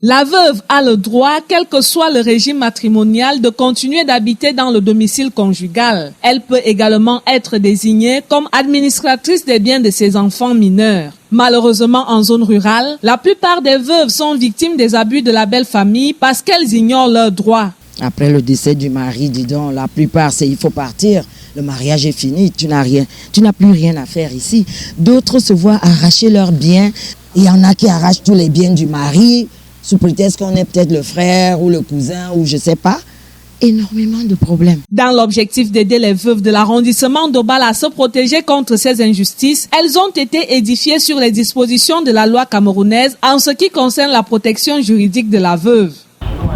La veuve a le droit, quel que soit le régime matrimonial, de continuer d'habiter dans le domicile conjugal. Elle peut également être désignée comme administratrice des biens de ses enfants mineurs. Malheureusement, en zone rurale, la plupart des veuves sont victimes des abus de la belle famille parce qu'elles ignorent leurs droits. Après le décès du mari, dis donc, la plupart, c'est il faut partir. Le mariage est fini, tu n'as plus rien à faire ici. D'autres se voient arracher leurs biens. Il y en a qui arrachent tous les biens du mari, sous prétexte qu'on est peut-être le frère ou le cousin ou je ne sais pas. Énormément de problèmes. Dans l'objectif d'aider les veuves de l'arrondissement d'Obala à se protéger contre ces injustices, elles ont été édifiées sur les dispositions de la loi camerounaise en ce qui concerne la protection juridique de la veuve.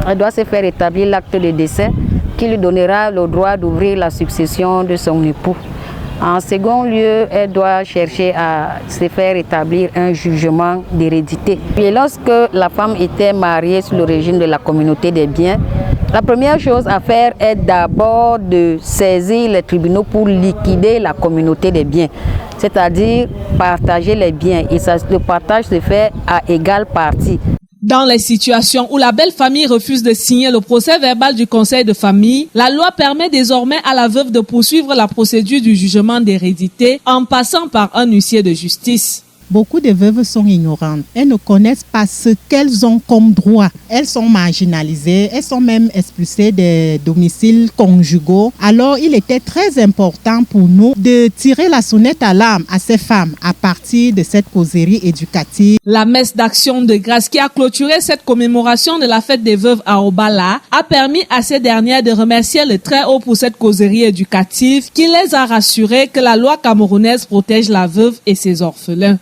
Elle doit se faire établir l'acte de décès qui lui donnera le droit d'ouvrir la succession de son époux. En second lieu, elle doit chercher à se faire établir un jugement d'hérédité. Et lorsque la femme était mariée sous le régime de la communauté des biens, la première chose à faire est d'abord de saisir les tribunaux pour liquider la communauté des biens, c'est-à-dire partager les biens. Et le partage se fait à égale partie. Dans les situations où la belle famille refuse de signer le procès verbal du conseil de famille, la loi permet désormais à la veuve de poursuivre la procédure du jugement d'hérédité en passant par un huissier de justice. Beaucoup de veuves sont ignorantes. Elles ne connaissent pas ce qu'elles ont comme droit. Elles sont marginalisées, elles sont même expulsées des domiciles conjugaux. Alors, il était très important pour nous de tirer la sonnette d'alarme à ces femmes à partir de cette causerie éducative. La messe d'action de grâce qui a clôturé cette commémoration de la fête des veuves à Obala a permis à ces dernières de remercier le Très-Haut pour cette causerie éducative qui les a rassurées que la loi camerounaise protège la veuve et ses orphelins.